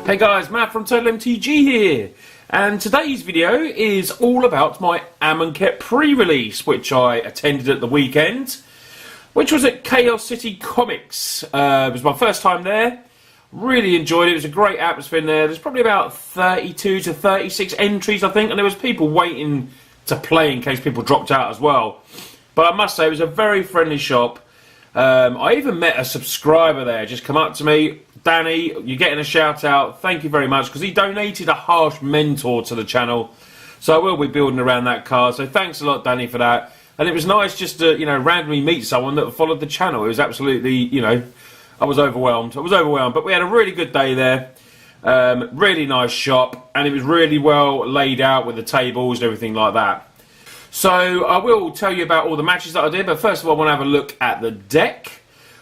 Hey guys, Matt from Total MTG here, and today's video is all about my Amonkhet Prerelease, which I attended at the weekend, which was at Chaos City Comics. It was my first time there. Really enjoyed it. It was a great atmosphere in there. There's probably about 32 to 36 entries, I think, and there was people waiting to play in case people dropped out as well. But I must say, it was a very friendly shop. I even met a subscriber there, just come up to me. Danny, you're getting a shout out, thank you very much, because he donated a Harsh Mentor to the channel, so I will be building around that card, so thanks a lot, Danny, for that. And it was nice just to, randomly meet someone that followed the channel. It was absolutely, I was overwhelmed, but we had a really good day there. Really nice shop, and it was really well laid out with the tables and everything like that. So I will tell you about all the matches that I did, but first of all I want to have a look at the deck.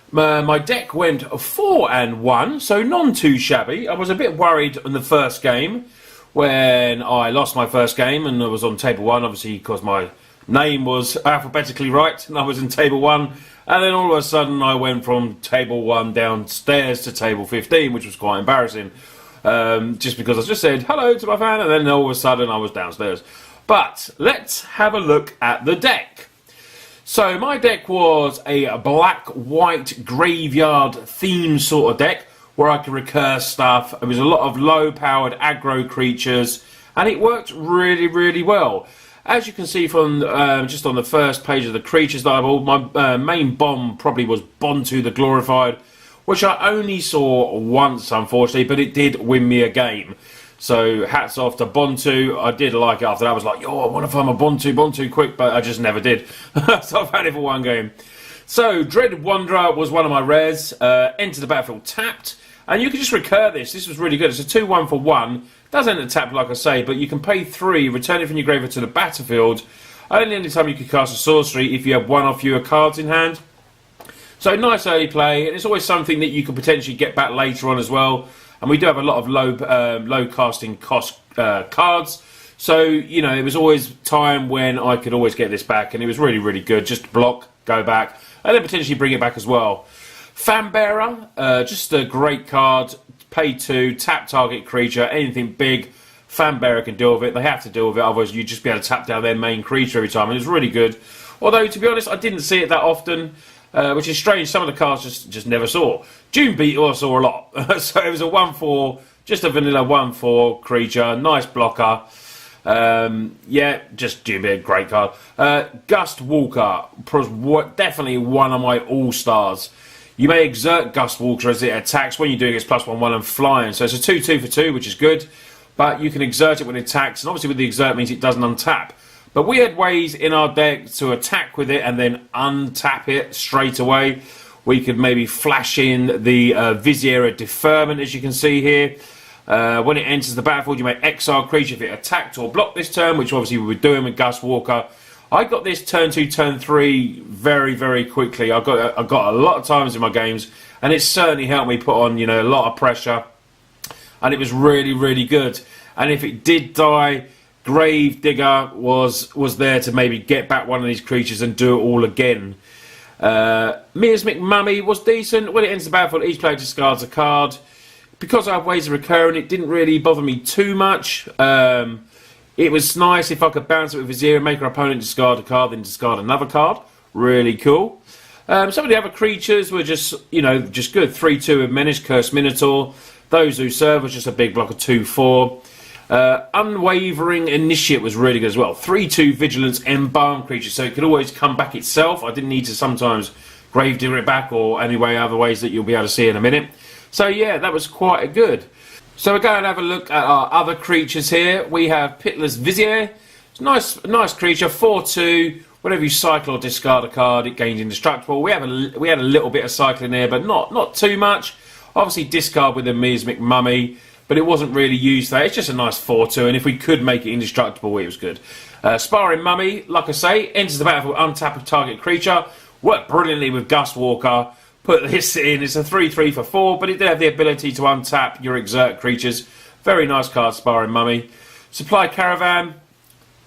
My deck went 4-1, so none too shabby. I was a bit worried in the first game when I lost my first game and I was on table 1, obviously because my name was alphabetically right and I was in table 1, and then all of a sudden I went from table 1 downstairs to table 15, which was quite embarrassing, just because I just said hello to my fan and then all of a sudden I was downstairs. But let's have a look at the deck. So my deck was a black-white graveyard theme sort of deck where I could recur stuff. It was a lot of low-powered aggro creatures, and it worked really, really well. As you can see from just on the first page of the creatures that I bought, my main bomb probably was Bontu the Glorified, which I only saw once, unfortunately, but it did win me a game. So hats off to Bontu. I did like it after that. I was like, yo, I want to find my Bontu quick, but I just never did. So I've had it for one game. So Dreaded Wanderer was one of my rares. Enter the battlefield tapped, and you can just recur this. This was really good. It's a 2-1 for 1. Does enter tapped, like I say, but you can pay 3, return it from your graveyard to the battlefield. Only any time you can cast a sorcery if you have one or fewer cards in hand. So nice early play, and it's always something that you could potentially get back later on as well. And we do have a lot of low casting cost cards, so it was always time when I could always get this back, and it was really, really good. Just block, go back, and then potentially bring it back as well. Fanbearer, just a great card. Pay 2, tap target creature, anything big. Fanbearer can deal with it. They have to deal with it, otherwise you'd just be able to tap down their main creature every time. And it was really good. Although to be honest, I didn't see it that often. Which is strange, some of the cards just never saw. Dune Beetle I saw a lot. So it was a 1-4, just a vanilla 1-4 creature, nice blocker. Yeah, just Dune Beetle, great card. Gust Walker, definitely one of my all-stars. You may exert Gust Walker as it attacks. When you do, it gets +1/1 and flying. So it's a 2-2 for 2, which is good. But you can exert it when it attacks, and obviously with the exert means it doesn't untap. But we had ways in our deck to attack with it and then untap it straight away. We could maybe flash in the Vizier Deferment, as you can see here. When it enters the battlefield, you may exile a creature if it attacked or blocked this turn, which obviously we were doing with Gust Walker. I got this turn 2, turn 3 very, very quickly. I got a lot of times in my games, and it certainly helped me put on a lot of pressure. And it was really, really good. And if it did die, Grave Digger was there to maybe get back one of these creatures and do it all again. Miasmic Mummy was decent. When it enters the battlefield, each player discards a card. Because I have ways of recurring, it didn't really bother me too much. It was nice if I could bounce it with Vizier and make our opponent discard a card, then discard another card. Really cool. Some of the other creatures were just good. 3-2 with Menace, Cursed Minotaur. Those Who Serve was just a big block of 2-4. Unwavering Initiate was really good as well. 3-2 Vigilance Embalm creature, so it could always come back itself. I didn't need to sometimes Gravedigger it back, or other ways that you'll be able to see in a minute. So yeah, that was quite good. So we're going to have a look at our other creatures here. We have Pitless Vizier. It's a nice creature, 4-2. Whenever you cycle or discard a card, it gains indestructible. We had a little bit of cycling there, but not too much. Obviously discard with the Miasmic Mummy, but it wasn't really used there. It's just a nice 4-2, and if we could make it indestructible, it was good. Sparring Mummy, like I say, enters the battlefield, untap a target creature. Worked brilliantly with Gust Walker. Put this in. It's a 3-3 for 4, but it did have the ability to untap your exert creatures. Very nice card, Sparring Mummy. Supply Caravan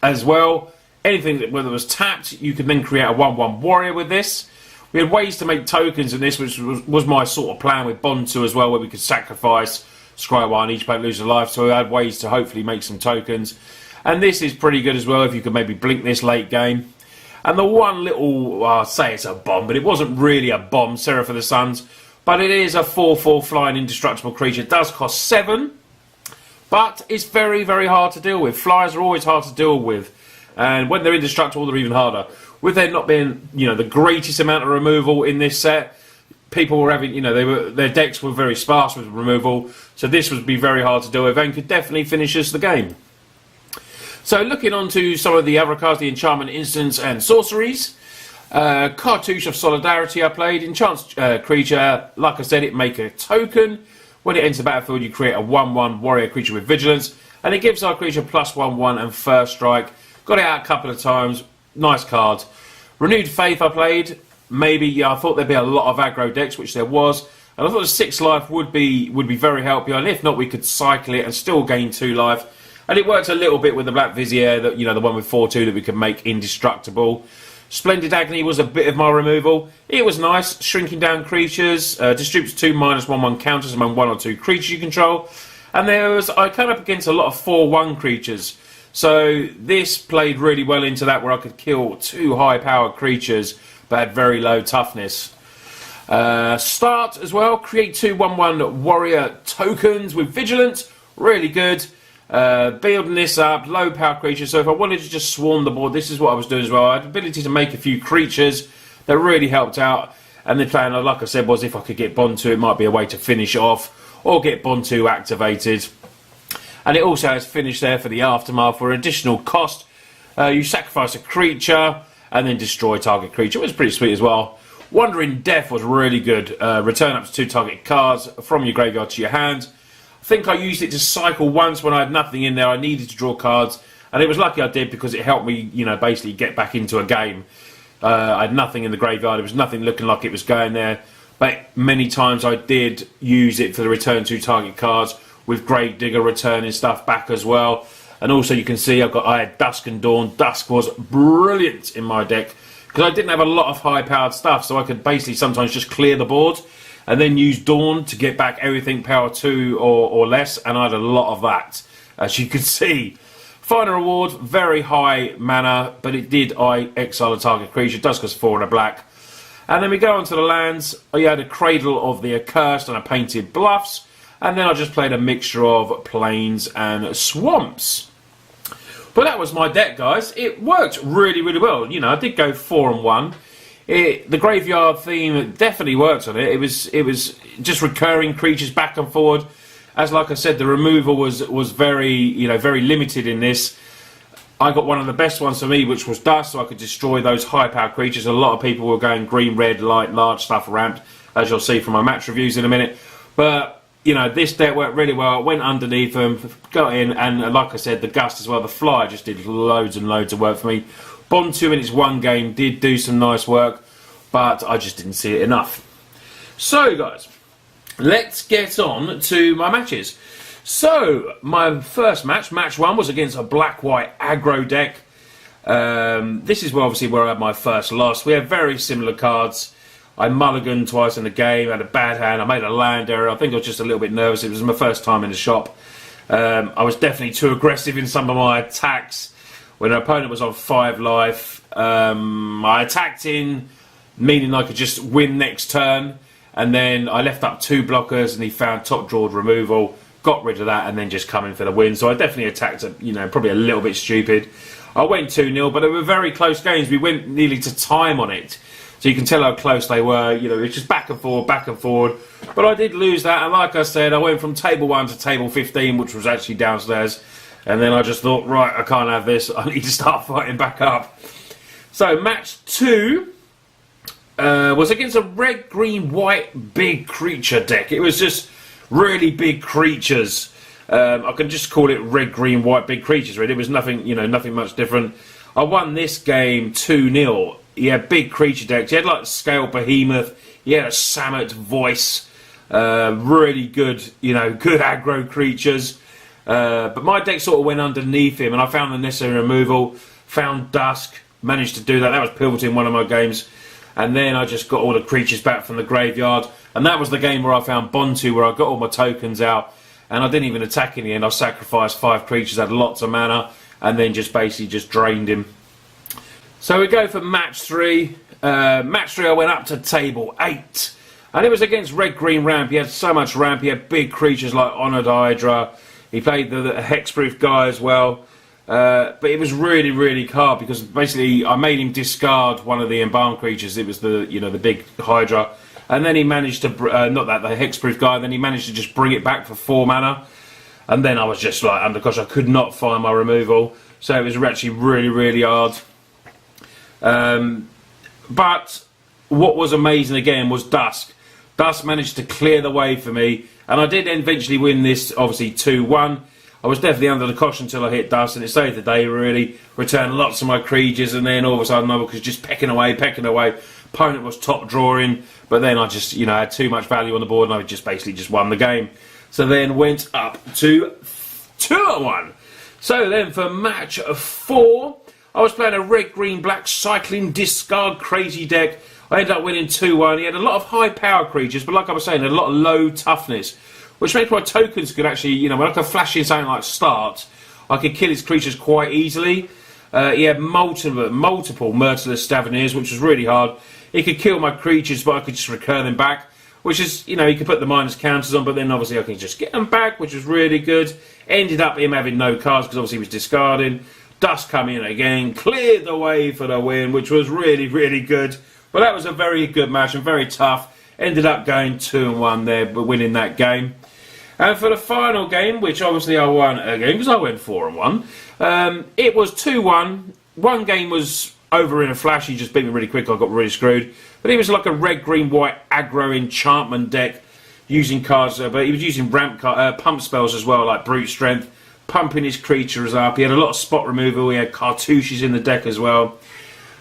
as well. Anything that whether it was tapped, you could then create a 1-1 warrior with this. We had ways to make tokens in this, which was my sort of plan with Bontu as well, where we could sacrifice scry 1, each player loses a life, so we had ways to hopefully make some tokens. And this is pretty good as well, if you could maybe blink this late game. And the one little, well, I'll say it's a bomb, but it wasn't really a bomb, Seraph of the Suns, but it is a 4/4 flying indestructible creature. It does cost 7, but it's very, very hard to deal with. Flyers are always hard to deal with, and when they're indestructible, they're even harder. With there not being, the greatest amount of removal in this set, people were having, their decks were very sparse with removal, so this would be very hard to deal with and could definitely finish us the game. So looking on to some of the other cards, the enchantment, instants and sorceries. Cartouche of Solidarity I played. Enchants creature, like I said, it make a token. When it enters the battlefield, you create a 1/1 warrior creature with vigilance, and it gives our creature +1/1 and first strike. Got it out a couple of times. Nice card. Renewed Faith I played. Maybe I thought there'd be a lot of aggro decks, which there was, and I thought the 6 life would be very helpful, and if not, we could cycle it and still gain 2 life. And it worked a little bit with the Black Vizier, that the one with 4/2 that we could make indestructible. Splendid Agony was a bit of my removal. It was nice, shrinking down creatures, distributes 2 -1/1 counters among 1 or 2 creatures you control. And I came up against a lot of 4/1 creatures. So this played really well into that, where I could kill 2 high-powered creatures but had very low toughness. Start as well, create 2 1/1 warrior tokens with vigilance, really good. Building this up, low power creatures, so if I wanted to just swarm the board, this is what I was doing as well. I had the ability to make a few creatures that really helped out, and the plan, like I said, was if I could get Bond 2, it might be a way to finish off, or get Bond 2 activated. And it also has finish there for the aftermath for additional cost. You sacrifice a creature and then destroy target creature. It was pretty sweet as well. Wandering Death was really good. Return up to 2 target cards from your graveyard to your hand. I think I used it to cycle once when I had nothing in there. I needed to draw cards, and it was lucky I did, because it helped me, basically get back into a game. I had nothing in the graveyard. There was nothing looking like it was going there, but many times I did use it for the return 2 target cards, with Grave Digger returning stuff back as well. And also you can see I had Dusk and Dawn. Dusk was brilliant in my deck, because I didn't have a lot of high-powered stuff, so I could basically sometimes just clear the board and then use Dawn to get back everything power 2 or less, and I had a lot of that, as you can see. Final reward, very high mana, but it did exile a target creature. It does cost 4 and a black. And then we go on to the lands. You had a Cradle of the Accursed and a Painted Bluffs, and then I just played a mixture of plains and swamps. But that was my deck, guys. It worked really, really well. I did go 4-1. The graveyard theme definitely worked on it. It was just recurring creatures back and forward. As like I said, the removal was very very limited in this. I got one of the best ones for me, which was Dust, so I could destroy those high-powered creatures. A lot of people were going green, red, light, large stuff ramped, as you'll see from my match reviews in a minute. But this deck worked really well. I went underneath them, got in, and like I said, the Gust as well. The Flyer just did loads and loads of work for me. Bond 2 in its one game did do some nice work, but I just didn't see it enough. So, guys, let's get on to my matches. So, my first match, match 1, was against a black-white aggro deck. This is obviously where I had my first loss. We have very similar cards. I mulliganed twice in the game, had a bad hand, I made a land error. I think I was just a little bit nervous. It was my first time in the shop. I was definitely too aggressive in some of my attacks. When an opponent was on 5 life, I attacked in, meaning I could just win next turn, and then I left up 2 blockers, and he found top drawed removal, got rid of that, and then just come in for the win. So I definitely attacked, probably a little bit stupid. I went 2-0, but they were very close games. We went nearly to time on it, so you can tell how close they were. It was just back and forward. But I did lose that, and like I said, I went from table 1 to table 15, which was actually downstairs. And then I just thought, right, I can't have this. I need to start fighting back up. So match 2 was against a red, green, white big creature deck. It was just really big creatures. I can just call it red, green, white big creatures. Really, it was nothing, nothing much different. I won this game 2-0. He had big creature decks. He had like Scale Behemoth. He had a Samut Voice. Really good, good aggro creatures. But my deck sort of went underneath him, and I found the necessary removal, found Dusk, managed to do that. That was pivotal in one of my games. And then I just got all the creatures back from the graveyard. And that was the game where I found Bond 2, where I got all my tokens out. and I didn't even attack in the end. I sacrificed 5 creatures, had lots of mana, and then just basically just drained him. So we go for match 3. Match 3 I went up to table 8, and it was against red-green ramp. He had so much ramp, he had big creatures like Honoured Hydra, he played the hexproof guy as well. But it was really, really hard because basically I made him discard one of the embalmed creatures. It was the the big Hydra, and then he managed to not that the hexproof guy. Then he managed to just bring it back for 4 mana, and then I was just like under cosh. I could not find my removal, so it was actually really, really hard. But what was amazing again was Dusk. Dusk managed to clear the way for me, and I did eventually win this, obviously 2-1. I was definitely under the cosh until I hit Dust, and it saved the day really. Returned lots of my creatures, and then all of a sudden I was just pecking away. Opponent was top drawing, but then I just had too much value on the board, and I just basically just won the game. So then went up to 2-1. So then for match 4, I was playing a red, green, black cycling discard crazy deck. I ended up winning 2-1. He had a lot of high power creatures, but like I was saying, a lot of low toughness, which makes my tokens could actually, when I could flash in something like Start, I could kill his creatures quite easily. He had multiple Merciless Staveneers, which was really hard. He could kill my creatures, but I could just recur them back, which is, he could put the minus counters on, but then obviously I can just get them back, which was really good. Ended up him having no cards, because obviously he was discarding. Dust come in again, cleared the way for the win, which was really, really good. But that was a very good match and very tough. Ended up going 2-1 there, but winning that game. And for the final game, which obviously I won again because I went 4-1, it was 2-1. One game was over in a flash. He just beat me really quick. I got really screwed. But he was like a red, green, white aggro enchantment deck using cards, but he was using pump spells as well, like Brute Strength, pumping his creatures up. He had a lot of spot removal. He had cartouches in the deck as well.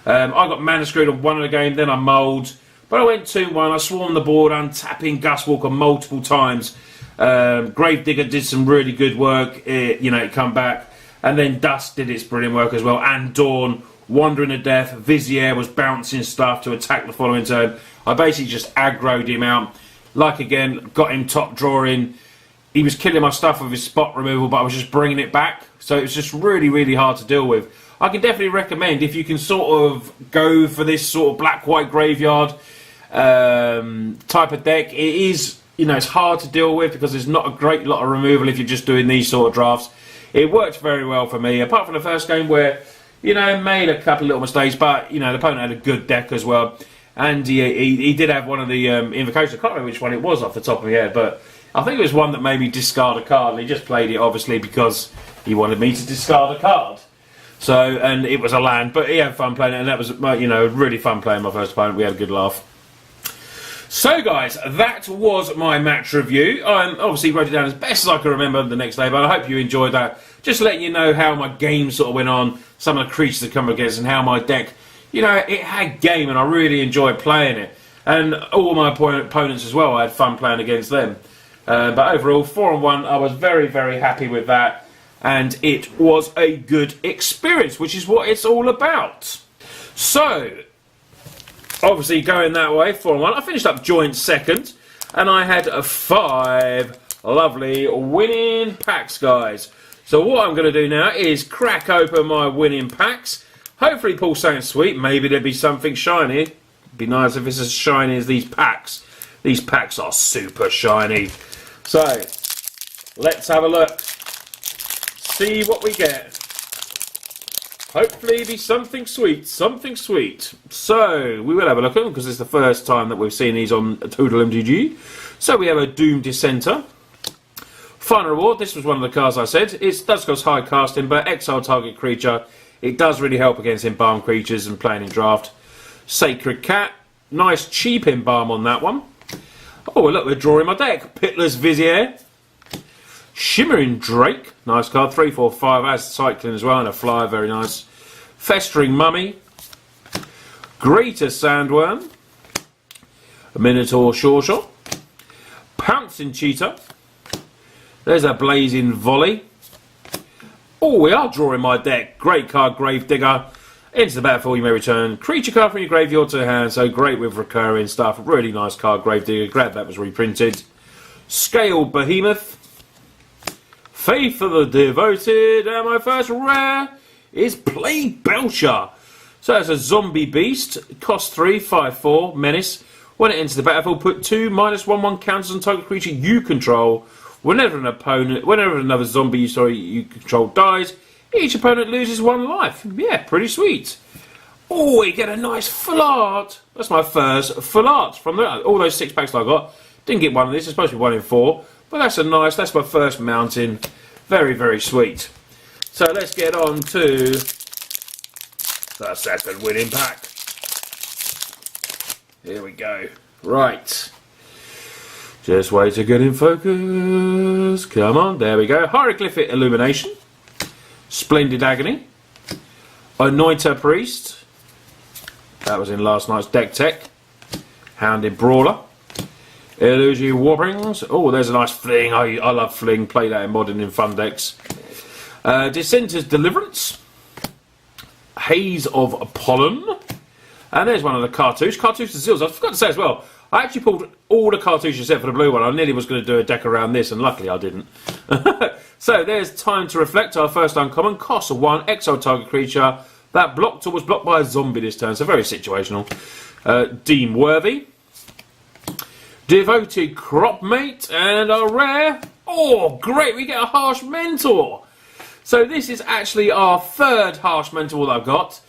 I got mana screwed on one of the game, then I mulled. But I went 2-1. I swarmed the board, untapping Gustwalker multiple times. Gravedigger did some really good work. It come back. And then Dust did its brilliant work as well. And Dawn, Wandering of Death. Vizier was bouncing stuff to attack the following turn. I basically just aggroed him out. Like again, got him top drawing. He was killing my stuff with his spot removal, but I was just bringing it back. So it was just really, really hard to deal with. I can definitely recommend, if you can sort of go for this sort of black-white graveyard type of deck, it is, it's hard to deal with because there's not a great lot of removal if you're just doing these sort of drafts. It worked very well for me, apart from the first game where, made a couple of little mistakes, but, the opponent had a good deck as well. And he did have one of the invocations. I can't remember which one it was off the top of my head, but I think it was one that made me discard a card, and he just played it, obviously, because he wanted me to discard a card. So, and it was a land, but he had fun playing it, and that was, really fun playing my first opponent. We had a good laugh. So, guys, that was my match review. I obviously wrote it down as best as I could remember the next day, but I hope you enjoyed that. Just letting you know how my game sort of went on, some of the creatures that come against, and how my deck, it had game, and I really enjoyed playing it. And all my opponents as well, I had fun playing against them. But overall, 4-1, I was very, very happy with that. And it was a good experience, which is what it's all about. So, obviously going that way, 4-1. I finished up joint second, and I had 5 lovely winning packs, guys. So what I'm going to do now is crack open my winning packs. Hopefully pull something sweet. Maybe there'll be something shiny. It'd be nice if it's as shiny as these packs. These packs are super shiny. So, let's have a look. See what we get. Hopefully be something sweet, something sweet. So, we will have a look at them because it's the first time that we've seen these on Total MTG. So we have a Doom Dissenter. Final reward, this was one of the cards I said. It does cost high casting, but exile target creature. It does really help against embalmed creatures and playing in draft. Sacred Cat. Nice cheap embalm on that one. Oh, look, we're drawing my deck. Pitless Vizier. Shimmering Drake, nice card, 3/4/5, has cycling as well, and a flyer, very nice. Festering Mummy, Greater Sandworm, a Minotaur Shawshot, Pouncing Cheetah, there's a Blazing Volley. Oh, we are drawing my deck, great card, Gravedigger, into the battlefield you may return, creature card from your graveyard to hand, so great with recurring stuff, really nice card, Gravedigger, glad that was reprinted. Scaled Behemoth, Faith of the Devoted, and my first rare is Plague Belcher. So that's a zombie beast, cost 3, 5, 4, menace. When it enters the battlefield, put 2 -1/1 counters on target creature you control. Whenever another zombie you control dies, each opponent loses 1 life. Yeah, pretty sweet. Oh, we get a nice full art. That's my first full art from all those 6 packs I got. Didn't get one of this. It's supposed to be 1 in 4, but that's that's my first mountain. Very, very sweet. So let's get on to the second winning pack. Here we go. Right. Just wait to get in focus. Come on, there we go. Hieroglyphic Illumination. Splendid Agony. Anointer Priest. That was in last night's deck tech. Hounded Brawler. Illusion Warrings. Oh, there's a nice Fling. I love Fling. Play that in Modern in fun decks. Dissenter's Deliverance. Haze of Pollen. And there's one of the cartouche. Cartouche to Zills. I forgot to say as well, I actually pulled all the cartouches except for the blue one. I nearly was going to do a deck around this, and luckily I didn't. So there's Time to Reflect, our first uncommon. Cost of 1, exile target creature. That blocked or was blocked by a zombie this turn, so very situational. Deem Worthy. Devoted Cropmate, and a rare. Oh, great, we get a Harsh Mentor. So this is actually our 3rd Harsh Mentor that I've got.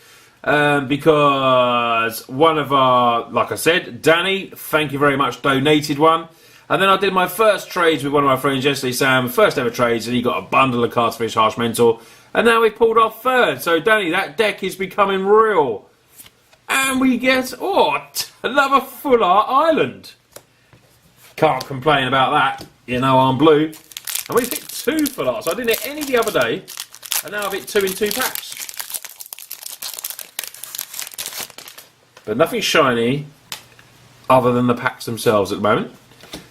Because one of our, like I said, Danny, thank you very much, donated one. And then I did my first trades with one of my friends yesterday, Sam, first ever trades, and he got a bundle of cards for his Harsh Mentor. And now we've pulled our 3rd. So Danny, that deck is becoming real. And we get, another Full Art Island. Can't complain about that. You know I'm blue. And we've hit 2 Full Arts. I didn't hit any the other day. And now I've hit 2 in 2 packs. But nothing shiny other than the packs themselves at the moment.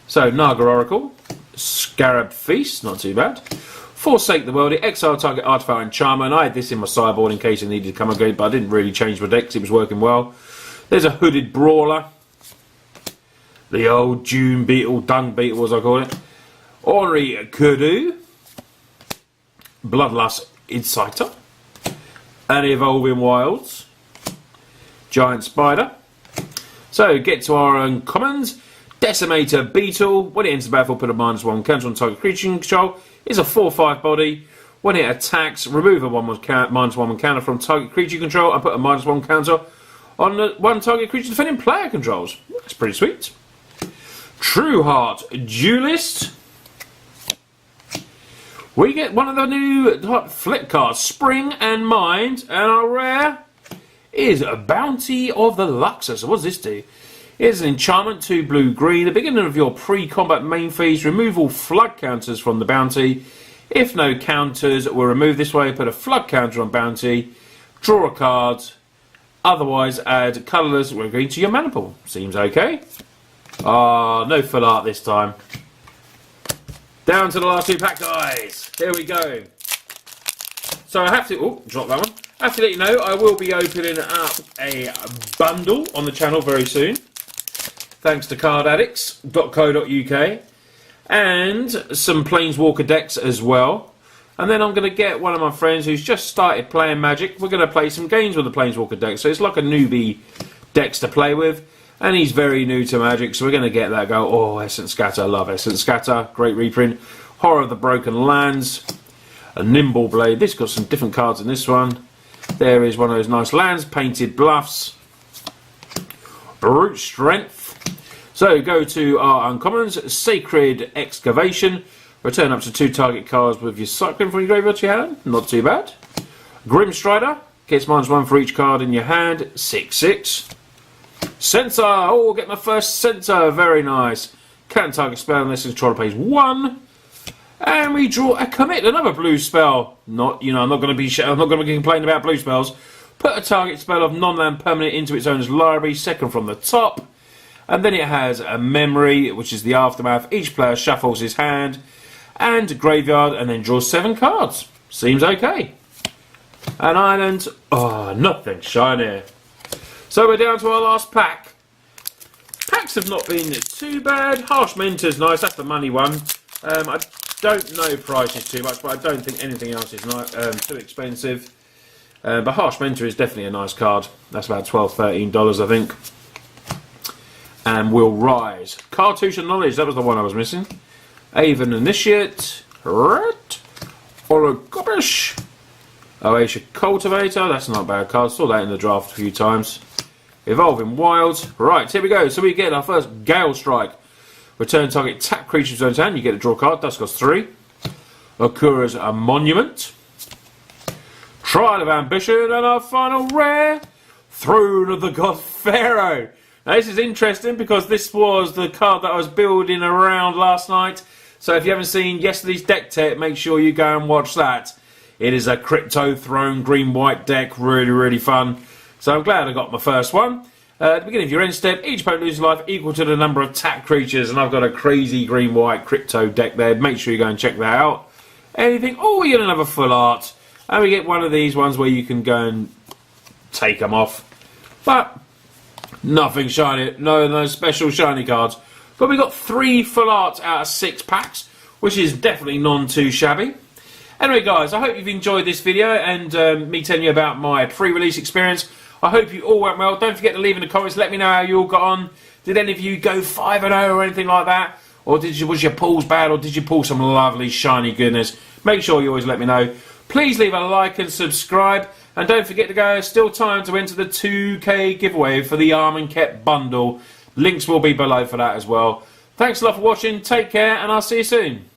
So, Naga Oracle, Scarab Feast, not too bad. Forsake the World, exile target artifact and charmer, and I had this in my sideboard in case it needed to come again, but I didn't really change my deck because it was working well. There's a Hooded Brawler, the old Dune Beetle, Dung Beetle as I call it. Ornery Kudu, Bloodlust Inciter, and Evolving Wilds. Giant Spider. So, get to our uncommons. Decimator Beetle. When it enters the battlefield, put a -1 counter on target creature you control. It's a 4/5 body. When it attacks, remove a -1 counter from target creature you control and put a -1 counter on the 1 target creature defending player controls. That's pretty sweet. True Heart Duelist. We get one of the new flip cards, Spring and Mind, and our rare is a Bounty of the Luxor. So what does this do? It's an enchantment, 2 blue-green. At the beginning of your pre-combat main phase, remove all flood counters from the bounty. If no counters were removed this way, put a flood counter on bounty, draw a card, otherwise add colourless green to your mana pool. Seems okay. No full art this time. Down to the last 2 pack, guys. Here we go. So I have to... drop that one. I have to let you know, I will be opening up a bundle on the channel very soon. Thanks to cardaddicts.co.uk. And some Planeswalker decks as well. And then I'm going to get one of my friends who's just started playing Magic. We're going to play some games with the Planeswalker deck. So it's like a newbie decks to play with. And he's very new to Magic, so we're going to get that go. Oh, Essence Scatter, love Essence Scatter. Great reprint. Horror of the Broken Lands. A Nimble Blade. This got some different cards in this one. There is one of those nice lands. Painted Bluffs. Brute Strength. So go to our uncommons. Sacred Excavation. Return up to 2 target cards with your Cyclone from your graveyard to your hand. Not too bad. Grim Strider. Gets -1 for each card in your hand. 6/6. Censor. Oh, get my first Censor. Very nice. Can't target spell unless the controller pays 1. And we draw a Commit, another blue spell. I'm not going to be complaining about blue spells. Put a target spell of non-land permanent into its owner's library, second from the top. And then it has a Memory, which is the Aftermath. Each player shuffles his hand and graveyard and then draws 7 cards. Seems okay. An island. Oh, nothing shiny. So we're down to our last pack. Packs have not been too bad. Harsh Mentor's nice. That's the money one. don't know prices too much, but I don't think anything else is too expensive. But Harsh Mentor is definitely a nice card. That's about $12, $13, I think. And Will Rise. Cartouche and Knowledge, that was the one I was missing. Avon Initiate. Orokopish. Oasia Cultivator, that's not a bad card. Saw that in the draft a few times. Evolving Wild. Right, here we go. So we get our first Gale Strike. Return target tap creature to hand. You get to draw a card. Dust cost 3. Okura's a Monument. Trial of Ambition. And our final rare. Throne of the God Pharaoh. Now this is interesting because this was the card that I was building around last night. So if you haven't seen yesterday's deck tech, make sure you go and watch that. It is a Crypto Throne green-white deck. Really, really fun. So I'm glad I got my first one. At the beginning of your end step, each opponent loses life equal to the number of tap creatures. And I've got a crazy green-white crypto deck there. Make sure you go and check that out. Anything? Oh, we get another full art. And we get one of these ones where you can go and take them off. But nothing shiny. No special shiny cards. But we got 3 full arts out of 6 packs, which is definitely none too shabby. Anyway guys, I hope you've enjoyed this video and me telling you about my pre-release experience. I hope you all went well. Don't forget to leave in the comments, let me know how you all got on. Did any of you go 5-0 or anything like that? Or was your pulls bad, or did you pull some lovely shiny goodness? Make sure you always let me know. Please leave a like and subscribe. And don't forget to go, still time to enter the 2K giveaway for the Amonkhet bundle. Links will be below for that as well. Thanks a lot for watching, take care, and I'll see you soon.